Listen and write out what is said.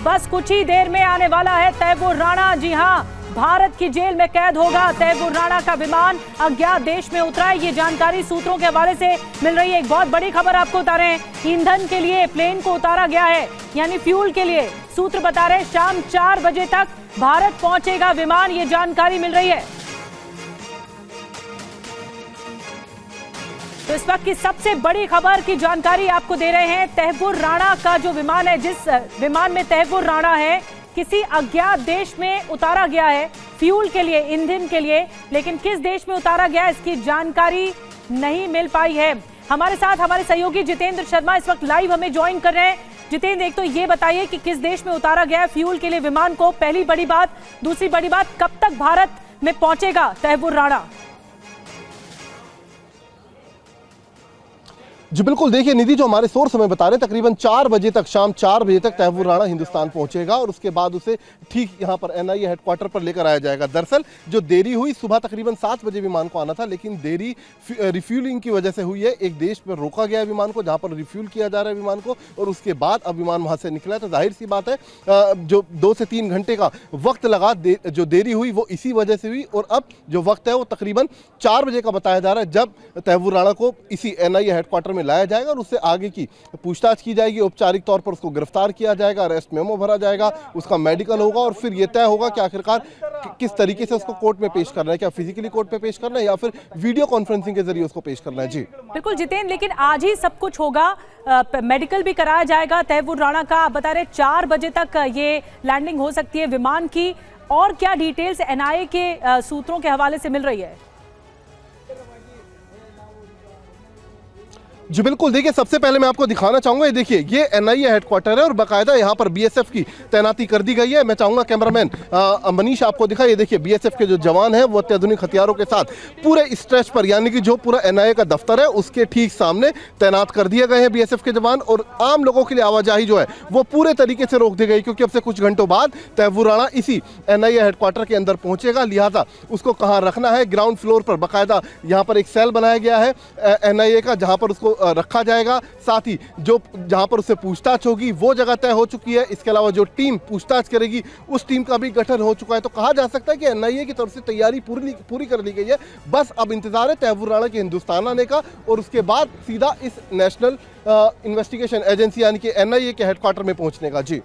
बस कुछ ही देर में आने वाला है तैमूर राणा। जी हां, भारत की जेल में कैद होगा तैमूर राणा का विमान, अज्ञात देश में उतरा है। ये जानकारी सूत्रों के हवाले से मिल रही है। एक बहुत बड़ी खबर आपको बता रहे हैं, ईंधन के लिए प्लेन को उतारा गया है, यानी फ्यूल के लिए। सूत्र बता रहे हैं शाम 4 बजे तक भारत पहुंचेगा विमान, ये जानकारी मिल रही है। तो इस वक्त की सबसे बड़ी खबर की जानकारी आपको दे रहे हैं। तैमूर राणा का जो विमान है, जिस विमान में तैमूर राणा है, किसी अज्ञात देश में उतारा गया है फ्यूल के लिए, ईंधन के लिए। लेकिन किस देश में उतारा गया इसकी जानकारी नहीं मिल पाई है। हमारे साथ हमारे सहयोगी जितेंद्र शर्मा इस वक्त लाइव हमें ज्वाइन कर रहे हैं। जितेंद्र, एक तो ये बताइए कि किस देश में उतारा गया है फ्यूल के लिए विमान को, पहली बड़ी बात। दूसरी बड़ी बात, कब तक भारत में पहुंचेगा तैमूर राणा? जी बिल्कुल, देखिए निधि, जो हमारे सोर्स हमें बता रहे हैं तकरीबन 4 बजे तक, शाम 4 बजे तक तैमूर राणा हिंदुस्तान पहुंचेगा और उसके बाद उसे ठीक यहाँ पर एनआईए हेडक्वार्टर पर लेकर आया जाएगा। दरअसल जो देरी हुई, सुबह तकरीबन 7 बजे विमान को आना था, लेकिन देरी रिफ्यूलिंग की वजह से हुई है। एक देश पर रोका गया है विमान को जहाँ पर रिफ्यूल किया जा रहा है विमान को, और उसके बाद अब विमान वहाँ से निकला है। तो जाहिर सी बात है जो 2 से 3 घंटे का वक्त लगा, जो देरी हुई वो इसी वजह से हुई। और अब जो वक्त है वो तकरीबन 4 बजे का बताया जा रहा है, जब तैमूर राणा को इसी एनआईए हेडक्वार्टर में लाया जाएगा और उससे आगे की पूछताछ की जाएगी। औपचारिक तौर पर उसको गिरफ्तार किया जाएगा, अरेस्ट मेमो भरा जाएगा, उसका मेडिकल होगा और फिर यह तय होगा कि आखिरकार किस तरीके से उसको कोर्ट में पेश करना है। क्या फिजिकली कोर्ट में पेश करना है या फिर वीडियो कॉन्फ्रेंसिंग के जरिए उसको पेश करना है। जी बिल्कुल जितेंद्र, लेकिन आज ही सब कुछ होगा, मेडिकल भी कराया जाएगा तैमूर राणा का। आप बता रहे 4 बजे तक ये लैंडिंग हो सकती है विमान की। और क्या डिटेल्स एनआईए के सूत्रों के हवाले से मिल रही है? जी बिल्कुल, देखिए सबसे पहले मैं आपको दिखाना चाहूंगा, ये देखिए ये एनआईए हेडक्वार्टर है और बाकायदा यहाँ पर बीएसएफ की तैनाती कर दी गई है। मैं चाहूंगा कैमरामैन मनीष आपको दिखाए, ये देखिए बीएसएफ के जो जवान हैं वो अत्याधुनिक हथियारों के साथ पूरे स्ट्रेच पर, यानी कि जो पूरा एनआईए का दफ्तर है उसके ठीक सामने तैनात कर दिए गए हैं बीएसएफ के जवान। और आम लोगों के लिए आवाजाही जो है वो पूरे तरीके से रोक दी गई, क्योंकि अब से कुछ घंटों बाद तैमूर राणा इसी एनआईए हेडक्वार्टर के अंदर पहुंचेगा। लिहाजा उसको कहाँ रखना है, ग्राउंड फ्लोर पर बाकायदा यहाँ पर एक सेल बनाया गया है एनआईए का, जहाँ पर उसको रखा जाएगा। साथ ही जो जहां पर उससे पूछताछ होगी वो जगह तय हो चुकी है। इसके अलावा जो टीम पूछताछ करेगी उस टीम का भी गठन हो चुका है। तो कहा जा सकता है कि एनआईए की तरफ से तैयारी पूरी कर ली गई है। बस अब इंतजार है तैमूर राणा के हिंदुस्तान आने का और उसके बाद सीधा इस नेशनल इन्वेस्टिगेशन एजेंसी यानी कि एनआईए के हेडक्वार्टर में पहुंचने का। जी